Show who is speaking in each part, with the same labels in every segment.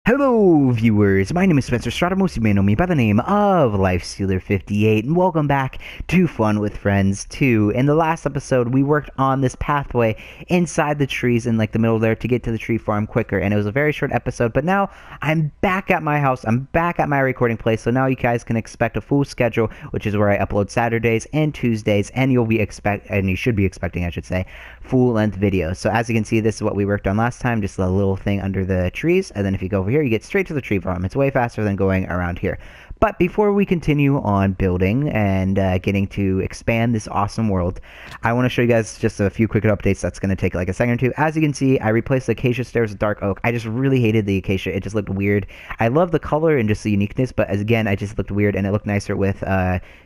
Speaker 1: Hello, viewers. My name is Spencer Strott. Most of you may know me by the name of LifeStealer58, and welcome back to Fun with Friends 2. In the last episode, we worked on this pathway inside the trees in like the middle there to get to the tree farm quicker, and it was a very short episode. But now I'm back at my house. I'm back at my recording place, so now you guys can expect a full schedule, which is where I upload Saturdays and Tuesdays, and you should be expecting, I should say, full-length videos. So as you can see, this is what we worked on last time, just a little thing under the trees, and then if you go over here, you get straight to the tree farm. It's way faster than going around here. But before we continue on building and getting to expand this awesome world, I want to show you guys just a few quick updates that's going to take like a second or two. As you can see, I replaced the acacia stairs with dark oak. I just really hated the acacia. It just looked weird. I love the color and just the uniqueness, but again, I just looked weird, and it looked nicer with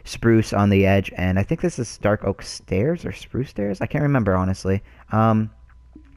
Speaker 1: spruce on the edge. And I think this is dark oak stairs or spruce stairs. I can't remember, honestly.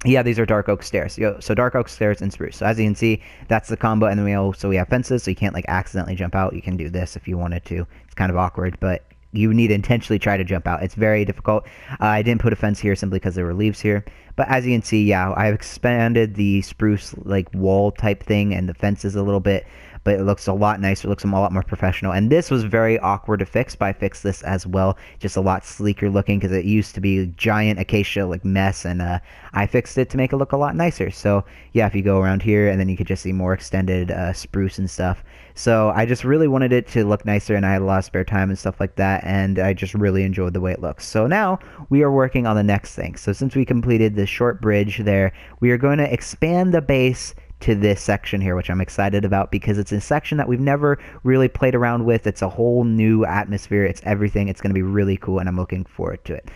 Speaker 1: Yeah, these are dark oak stairs. So dark oak stairs and spruce. So as you can see, that's the combo. And then we have fences, so you can't like accidentally jump out. You can do this if you wanted to. It's kind of awkward, but you need to intentionally try to jump out. It's very difficult. I didn't put a fence here simply because there were leaves here. But as you can see, yeah, I've expanded the spruce like wall type thing and the fences a little bit, but it looks a lot nicer. It looks a lot more professional. And this was very awkward to fix, but I fixed this as well. Just a lot sleeker looking because it used to be a giant acacia like mess, and I fixed it to make it look a lot nicer. So yeah, if you go around here, and then you could just see more extended spruce and stuff. So I just really wanted it to look nicer, and I had a lot of spare time and stuff like that, and I just really enjoyed the way it looks. So now we are working on the next thing. So since we completed the short bridge there, we are going to expand the base to this section here, which I'm excited about because it's a section that we've never really played around with. It's a whole new atmosphere. It's everything. It's going to be really cool, and I'm looking forward to it.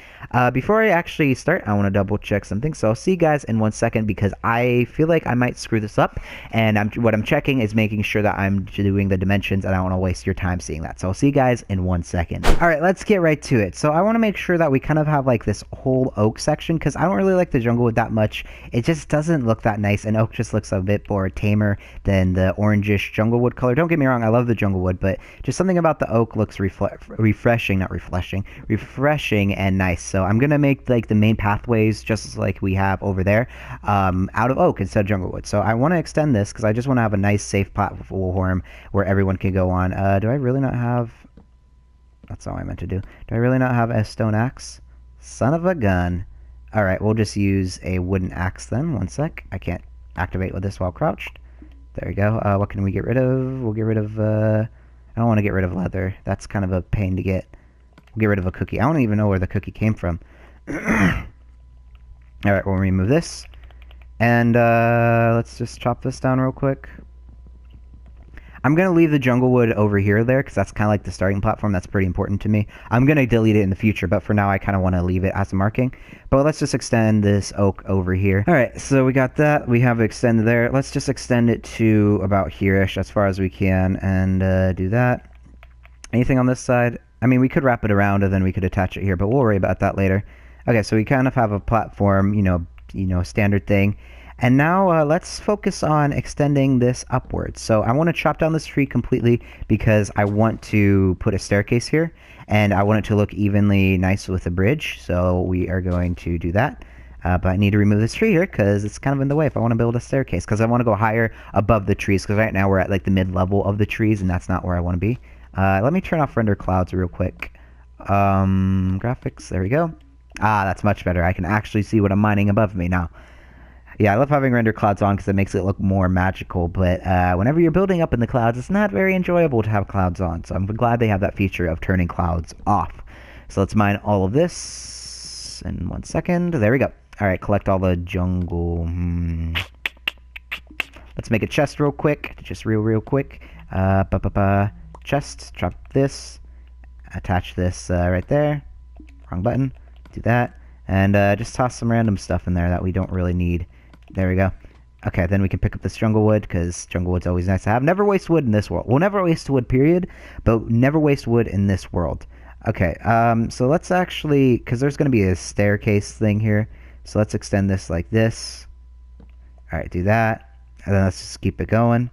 Speaker 1: Before I actually start, I want to double check something. So I'll see you guys in 1 second because I feel like I might screw this up, and what I'm checking is making sure that I'm doing the dimensions, and I don't want to waste your time seeing that. So I'll see you guys in 1 second. All right, let's get right to it. So I want to make sure that we kind of have like this whole oak section because I don't really like the jungle wood that much. It just doesn't look that nice, and oak just looks a bit more tamer than the orangish jungle wood color. Don't get me wrong, I love the jungle wood, but just something about the oak looks refreshing and nice. So I'm gonna make like the main pathways just like we have over there out of oak instead of jungle wood. So I want to extend this because I just want to have a nice safe platform where everyone can go on. Do I really not have, that's all I meant to do, I really not have a stone axe? Son of a gun. Alright, we'll just use a wooden axe then. 1 sec. I can't activate with this while crouched. There we go. What can we get rid of? We'll get rid of, I don't want to get rid of leather. That's kind of a pain to get. We'll get rid of a cookie. I don't even know where the cookie came from. Alright, we'll remove this. And, let's just chop this down real quick. I'm going to leave the jungle wood over here there because that's kind of like the starting platform. That's pretty important to me. I'm going to delete it in the future, but for now I kind of want to leave it as a marking. But let's just extend this oak over here. All right, so we got that. We have it extended there. Let's just extend it to about here-ish as far as we can and do that. Anything on this side? I mean, we could wrap it around and then we could attach it here, but we'll worry about that later. Okay, so we kind of have a platform, you know, standard thing. And now let's focus on extending this upwards. So I want to chop down this tree completely because I want to put a staircase here, and I want it to look evenly nice with a bridge. So we are going to do that. But I need to remove this tree here because it's kind of in the way if I want to build a staircase, because I want to go higher above the trees, because right now we're at like the mid-level of the trees, and that's not where I want to be. Let me turn off render clouds real quick. Graphics, there we go. Ah, that's much better. I can actually see what I'm mining above me now. Yeah, I love having render clouds on because it makes it look more magical, but whenever you're building up in the clouds, it's not very enjoyable to have clouds on, so I'm glad they have that feature of turning clouds off. So let's mine all of this in 1 second. There we go. Alright, collect all the jungle. Let's make a chest real quick, just real quick. Chest, drop this, attach this right there. Wrong button, do that, and just toss some random stuff in there that we don't really need. There we go. Okay, then we can pick up this jungle wood, because jungle wood's always nice to have. Never waste wood in this world. We'll never waste wood, period, but never waste wood in this world. Okay, so let's actually, because there's going to be a staircase thing here, so let's extend this like this. Alright, do that, and then let's just keep it going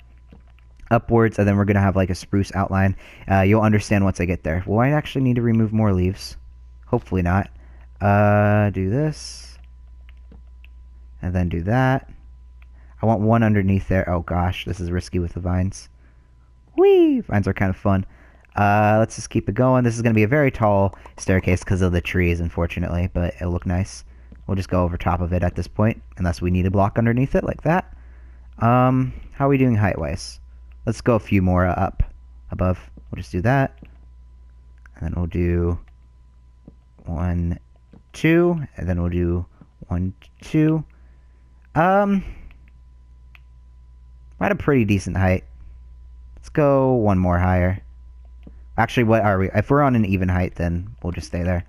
Speaker 1: upwards, and then we're going to have like a spruce outline. You'll understand once I get there. Will I actually need to remove more leaves? Hopefully not. Do this. And then do that. I I want one underneath there. Oh gosh, this is risky with the vines. Whee! Vines are kind of fun. Let's just keep it going. This is going to be a very tall staircase because of the trees, unfortunately, but it'll look nice. We'll just go over top of it at this point, unless we need a block underneath it, like that. How are we doing height-wise? Let's go a few more up, above. We'll just do that. And then we'll do 1, 2, and then we'll do 1, 2. We're at a pretty decent height. Let's go one more higher. Actually, what are we? If we're on an even height, then we'll just stay there.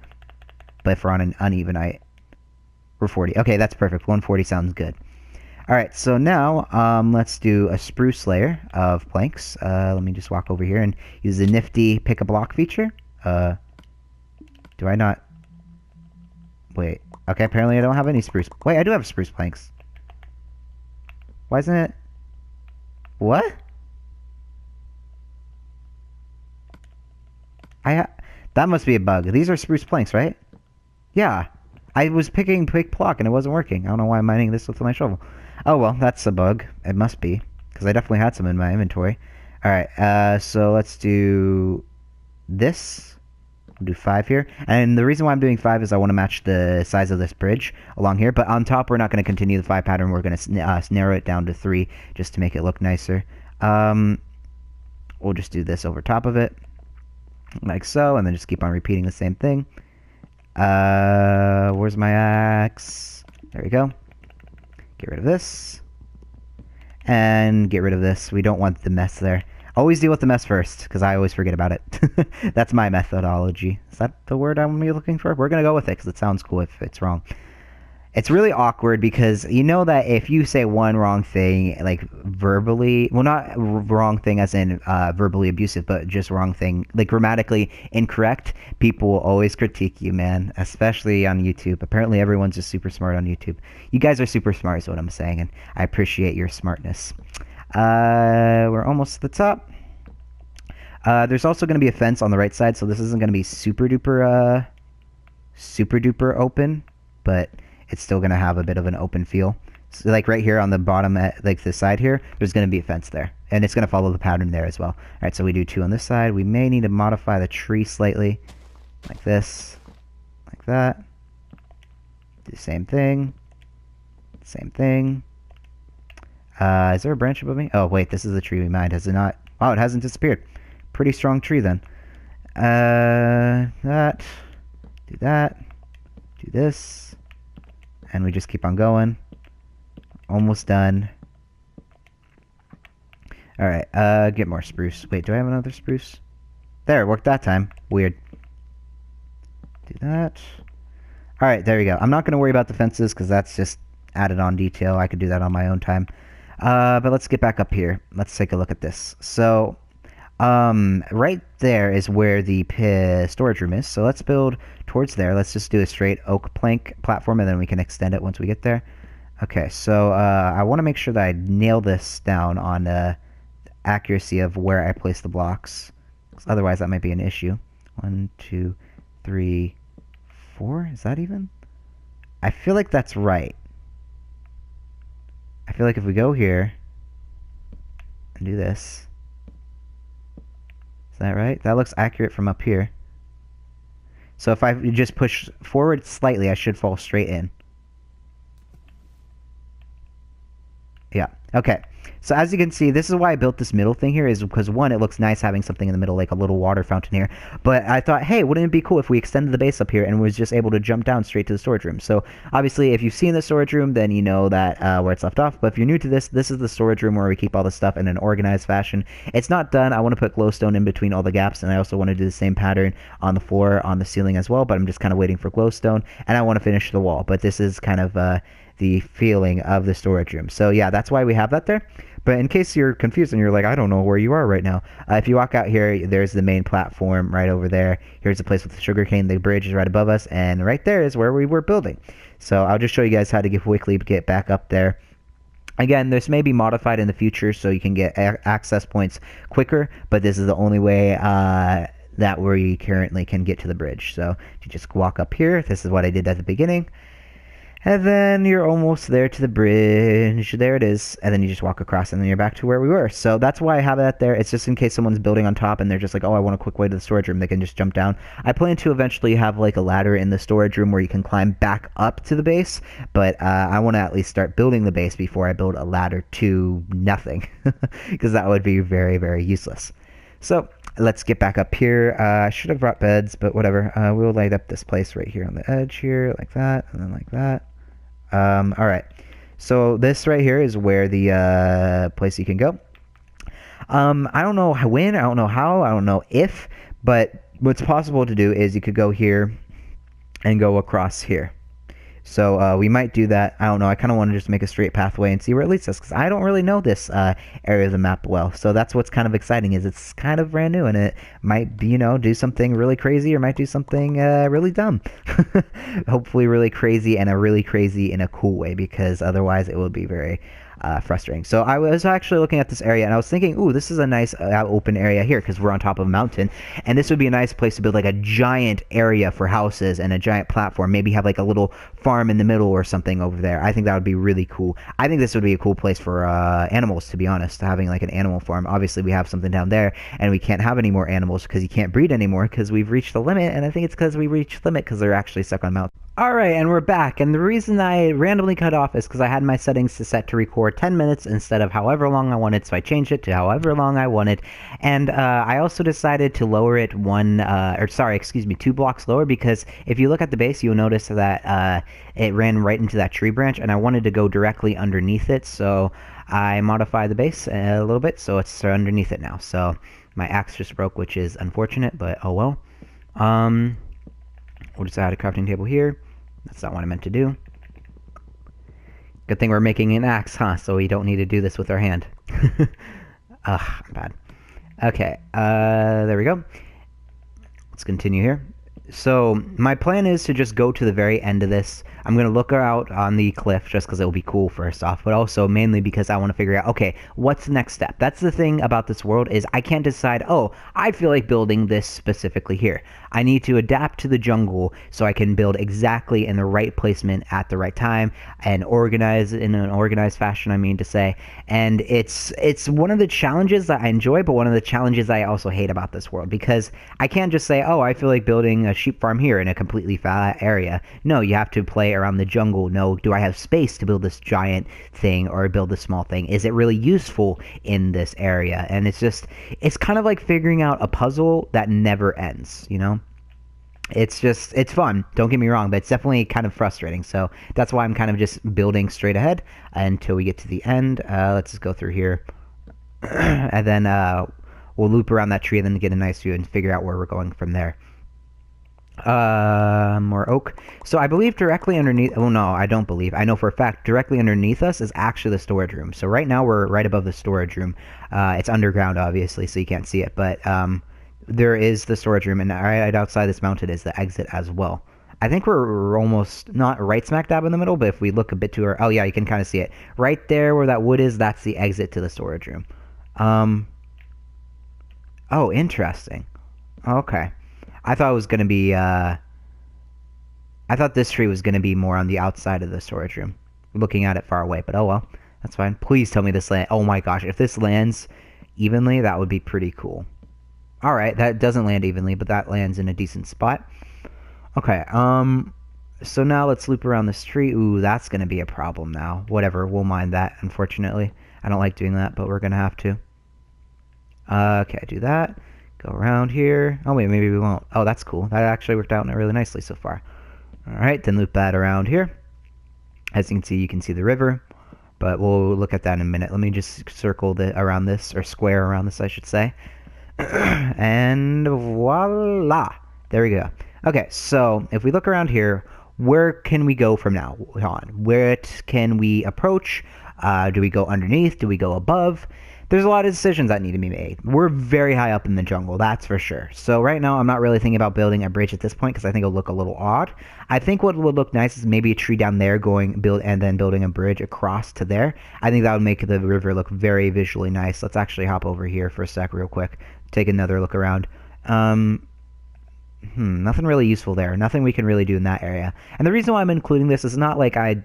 Speaker 1: But if we're on an uneven height, we're 40. Okay, that's perfect. 140 sounds good. Alright, so now let's do a spruce layer of planks. Let me just walk over here and use the nifty pick a block feature. Do I not? Wait. Okay, apparently I don't have any spruce. Wait, I do have spruce planks. Why isn't it? What? That must be a bug. These are spruce planks, right? Yeah. I was picking pick block and it wasn't working. I don't know why I'm mining this with my shovel. Oh well, that's a bug. It must be. Because I definitely had some in my inventory. Alright, so let's do this. We'll do 5 here. And the reason why I'm doing 5 is I want to match the size of this bridge along here. But on top, we're not going to continue the 5 pattern. We're going to narrow it down to 3 just to make it look nicer. We'll just do this over top of it. Like so, and then just keep on repeating the same thing. Where's my axe? There we go. Get rid of this. And get rid of this. We don't want the mess there. Always deal with the mess first, because I always forget about it. That's my methodology. Is that the word I'm looking for? We're going to go with it, because it sounds cool if it's wrong. It's really awkward because you know that if you say one wrong thing, like verbally, well, not wrong thing as in verbally abusive, but just wrong thing, like grammatically incorrect, people will always critique you, man, especially on YouTube. Apparently everyone's just super smart on YouTube. You guys are super smart is what I'm saying, and I appreciate your smartness. We're almost to the top. There's also going to be a fence on the right side, so this isn't going to be super duper open, but it's still going to have a bit of an open feel. So like right here on the bottom, at like the side here, there's going to be a fence there. And it's going to follow the pattern there as well. Alright, so we do 2 on this side. We may need to modify the tree slightly. Like this. Like that. Do the same thing. Same thing. Is there a branch above me? Oh, wait, this is the tree we mined. Has it not? Oh, it hasn't disappeared. Pretty strong tree then. That. Do that. Do this. And we just keep on going. Almost done. Alright, get more spruce. Wait, do I have another spruce? There, it worked that time. Weird. Do that. Alright, there we go. I'm not going to worry about the fences because that's just added on detail. I could do that on my own time. But let's get back up here. Let's take a look at this. So, right there is where the storage room is. So let's build towards there. Let's just do a straight oak plank platform, and then we can extend it once we get there. Okay, so I want to make sure that I nail this down on the accuracy of where I place the blocks. 'Cause otherwise, that might be an issue. 1, 2, 3, 4. Is that even? I feel like that's right. I feel like if we go here and do this. Is that right? That looks accurate from up here. So if I just push forward slightly, I should fall straight in. Yeah. Okay. So as you can see, this is why I built this middle thing here, is because one, it looks nice having something in the middle, like a little water fountain here. But I thought, hey, wouldn't it be cool if we extended the base up here and was just able to jump down straight to the storage room? So obviously, if you've seen the storage room, then you know that where it's left off. But if you're new to this, this is the storage room where we keep all the stuff in an organized fashion. It's not done. I want to put glowstone in between all the gaps, and I also want to do the same pattern on the floor, on the ceiling as well. But I'm just kind of waiting for glowstone, and I want to finish the wall. But this is kind of the feeling of the storage room. So yeah, that's why we have that there. But in case you're confused and you're like, I don't know where you are right now, if you walk out here, there's the main platform right over there. Here's the place with the sugarcane. The bridge is right above us, and right there is where we were building. So I'll just show you guys how to quickly get back up there. Again, this may be modified in the future so you can get access points quicker, but this is the only way that we currently can get to the bridge. So you just walk up here. This is what I did at the beginning. And then you're almost there to the bridge. There it is. And then you just walk across and then you're back to where we were. So that's why I have that there. It's just in case someone's building on top and they're just like, oh, I want a quick way to the storage room. They can just jump down. I plan to eventually have like a ladder in the storage room where you can climb back up to the base. But I want to at least start building the base before I build a ladder to nothing. Because that would be very, very useless. So let's get back up here. I should have brought beds, but whatever. We'll light up this place right here on the edge here, like that, and then like that. All right. So this right here is where the place you can go. I don't know when, I don't know how, I don't know if, but what's possible to do is you could go here and go across here. So we might do that. I don't know. I kind of want to just make a straight pathway and see where it leads us because I don't really know this area of the map well. So that's what's kind of exciting is it's kind of brand new and it might, do something really crazy or might do something really dumb. Hopefully really crazy and a really crazy in a cool way because otherwise it will be very frustrating. So I was actually looking at this area and I was thinking, ooh, this is a nice open area here because we're on top of a mountain and this would be a nice place to build like a giant area for houses and a giant platform. Maybe have like a little farm in the middle or something over there. I think that would be really cool. I think this would be a cool place for animals, to be honest, having like an animal farm. Obviously we have something down there and we can't have any more animals because you can't breed anymore because we've reached the limit, and I think it's because we reached the limit because they're actually stuck on mountains. Alright, and we're back, and the reason I randomly cut off is because I had my settings to set to record 10 minutes instead of however long I wanted, so I changed it to however long I wanted, and I also decided to lower it 2 blocks lower, because if you look at the base, you'll notice that it ran right into that tree branch, and I wanted to go directly underneath it, so I modified the base a little bit, so it's underneath it now, so my axe just broke, which is unfortunate, but oh well. We'll just add a crafting table here. That's not what I meant to do. Good thing we're making an axe, huh? So we don't need to do this with our hand. Ugh, I'm bad. Okay, there we go. Let's continue here. So my plan is to just go to the very end of this. I'm going to look out on the cliff just because it will be cool first off, but also mainly because I want to figure out, okay, what's the next step? That's the thing about this world is I can't decide, oh, I feel like building this specifically here. I need to adapt to the jungle so I can build exactly in the right placement at the right time and organize in an organized fashion, I mean to say. And it's one of the challenges that I enjoy, but one of the challenges I also hate about this world because I can't just say, oh, I feel like building a sheep farm here in a completely flat area. No, you have to play around the jungle. No, do I have space to build this giant thing or build this small thing? Is it really useful in this area? And it's kind of like figuring out a puzzle that never ends, you know? It's fun, don't get me wrong, but it's definitely kind of frustrating. So that's why I'm kind of just building straight ahead until we get to the end. Let's just go through here. And then we'll loop around that tree and then get a nice view and figure out where we're going from there. More oak. So I believe directly underneath, oh no, I don't believe, I know for a fact, directly underneath us is actually the storage room. So right now we're right above the storage room. It's underground, obviously, so you can't see it, but there is the storage room, and right outside this mountain is the exit as well. I think we're almost, not right smack dab in the middle, but if we look a bit to our, oh yeah, you can kind of see it. Right there where that wood is, that's the exit to the storage room. Oh, interesting. Okay. I thought it was going to be, I thought this tree was going to be more on the outside of the storage room, looking at it far away, but oh well, that's fine. Please tell me this land, oh my gosh, if this lands evenly, that would be pretty cool. Alright, that doesn't land evenly, but that lands in a decent spot. Okay, so now let's loop around this tree. Ooh, that's going to be a problem now. Whatever, we'll mind that, unfortunately. I don't like doing that, but we're going to have to. Okay, do that. Go around here. Oh wait, maybe we won't. Oh, that's cool. That actually worked out really nicely so far. Alright, then loop that around here. As you can see the river. But we'll look at that in a minute. Let me just circle around this, or square around this, I should say. And voila! There we go. Okay, so if we look around here, where can we go from now on? Where can we approach? Do we go underneath? Do we go above? There's a lot of decisions that need to be made. We're very high up in the jungle, that's for sure. So right now, I'm not really thinking about building a bridge at this point because I think it'll look a little odd. I think what would look nice is maybe a tree down there and then building a bridge across to there. I think that would make the river look very visually nice. Let's actually hop over here for a sec real quick. Take another look around. Nothing really useful there. Nothing we can really do in that area. And the reason why I'm including this is not like I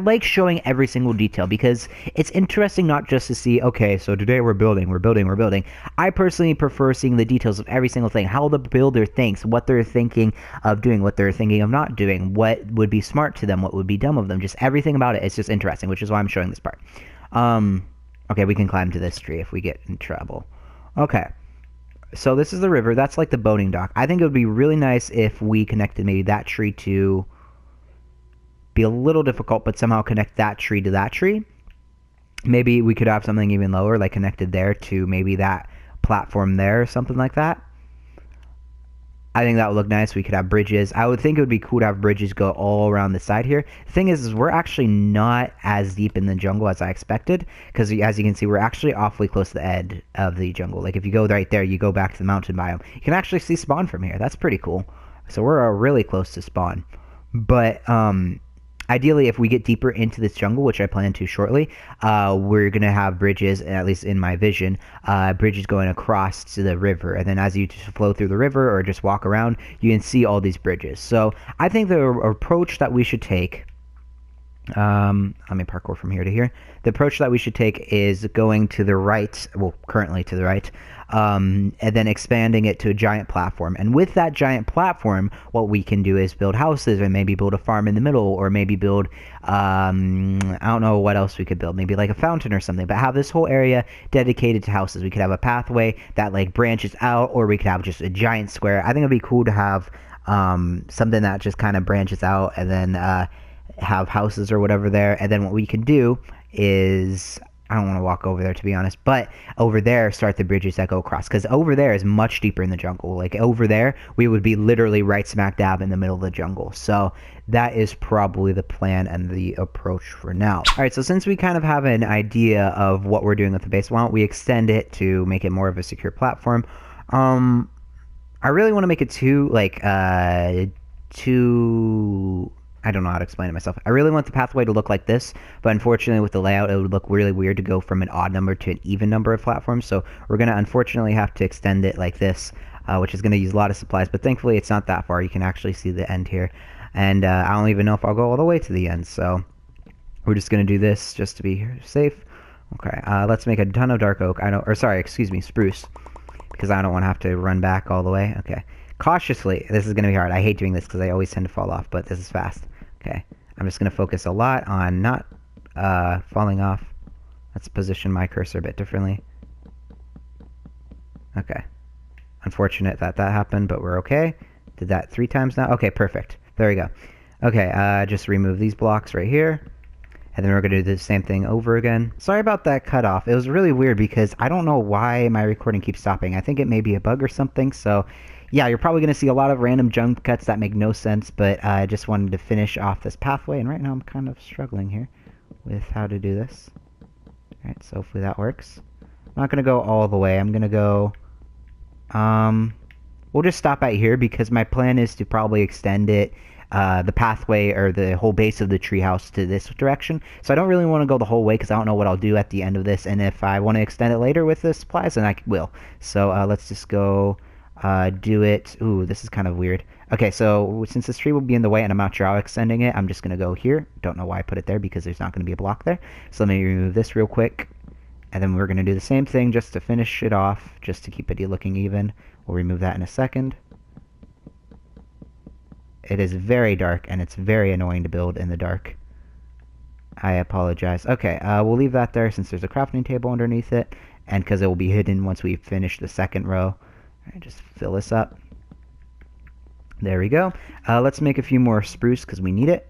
Speaker 1: like showing every single detail because it's interesting not just to see, okay, so today we're building, we're building, we're building. I personally prefer seeing the details of every single thing, how the builder thinks, what they're thinking of doing, what they're thinking of not doing, what would be smart to them, what would be dumb of them. Just everything about it. It's just interesting, which is why I'm showing this part. Okay, we can climb to this tree if we get in trouble. Okay. So this is the river. That's like the boating dock. I think it would be really nice if we connected maybe that tree to be a little difficult, but somehow connect that tree to that tree. Maybe we could have something even lower, like connected there to maybe that platform there or something like that. I think that would look nice. We could have bridges. I would think it would be cool to have bridges go all around the side here. The thing is we're actually not as deep in the jungle as I expected, because as you can see, we're actually awfully close to the edge of the jungle. Like if you go right there, you go back to the mountain biome. You can actually see spawn from here. That's pretty cool. So we're really close to spawn. But ideally, if we get deeper into this jungle, which I plan to shortly, we're going to have bridges, at least in my vision, bridges going across to the river. And then as you just flow through the river or just walk around, you can see all these bridges. So I think the approach that we should take, let me parkour from here to here. The approach that we should take is going to the right, well, currently to the right, and then expanding it to a giant platform. And with that giant platform, what we can do is build houses and maybe build a farm in the middle, or maybe build, I don't know what else we could build, maybe like a fountain or something, but have this whole area dedicated to houses. We could have a pathway that like branches out, or we could have just a giant square. I think it'd be cool to have something that just kind of branches out and then have houses or whatever there. And then what we can do is, I don't want to walk over there to be honest, but over there start the bridges that go across, because over there is much deeper in the jungle. Like over there we would be literally right smack dab in the middle of the jungle. So that is probably the plan and the approach for now. All right, so since we kind of have an idea of what we're doing with the base, why don't we extend it to make it more of a secure platform. I really want to make it too I don't know how to explain it myself. I really want the pathway to look like this, but unfortunately with the layout, it would look really weird to go from an odd number to an even number of platforms. So we're going to unfortunately have to extend it like this, which is going to use a lot of supplies. But thankfully, it's not that far. You can actually see the end here. And I don't even know if I'll go all the way to the end. So we're just going to do this just to be safe. Okay, let's make a ton of dark oak. Spruce. Because I don't want to have to run back all the way. Okay. Cautiously. This is going to be hard. I hate doing this because I always tend to fall off, but this is fast. Okay, I'm just going to focus a lot on not falling off. Let's position my cursor a bit differently. Okay. Unfortunate that happened, but we're okay. Did that 3 times now? Okay, perfect. There we go. Okay, just remove these blocks right here. And then we're going to do the same thing over again. Sorry about that cutoff. It was really weird because I don't know why my recording keeps stopping. I think it may be a bug or something, so yeah, you're probably going to see a lot of random jump cuts that make no sense, but I just wanted to finish off this pathway, and right now I'm kind of struggling here with how to do this. Alright, so hopefully that works. I'm not going to go all the way. I'm going to go... we'll just stop at here because my plan is to probably extend it, the pathway or the whole base of the treehouse to this direction. So I don't really want to go the whole way because I don't know what I'll do at the end of this, and if I want to extend it later with the supplies, then I will. So let's just go... do it. Ooh, this is kind of weird. Okay, so since this tree will be in the way and I'm not sure how extending it, I'm just going to go here. Don't know why I put it there because there's not going to be a block there. So let me remove this real quick. And then we're going to do the same thing just to finish it off, just to keep it looking even. We'll remove that in a second. It is very dark and it's very annoying to build in the dark. I apologize. Okay, we'll leave that there since there's a crafting table underneath it, and because it will be hidden once we finish the second row. Alright, just fill this up. There we go. Let's make a few more spruce because we need it.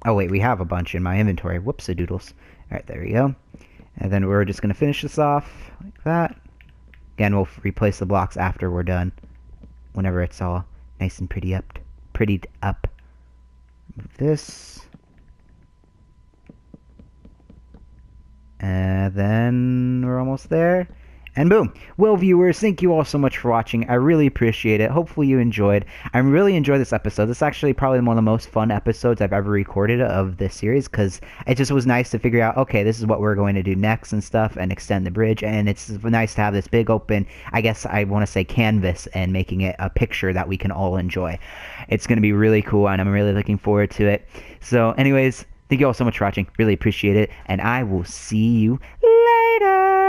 Speaker 1: Oh wait, we have a bunch in my inventory. Whoops-a-doodles. Alright, there we go. And then we're just going to finish this off like that. Again, we'll replace the blocks after we're done, whenever it's all nice and prettied up. Move this. And then we're almost there. And boom. Well, viewers, thank you all so much for watching. I really appreciate it. Hopefully you enjoyed. I really enjoyed this episode. This is actually probably one of the most fun episodes I've ever recorded of this series, because it just was nice to figure out, okay, this is what we're going to do next and stuff, and extend the bridge. And it's nice to have this big open, I guess I want to say canvas, and making it a picture that we can all enjoy. It's going to be really cool, and I'm really looking forward to it. So anyways, thank you all so much for watching. Really appreciate it, and I will see you later.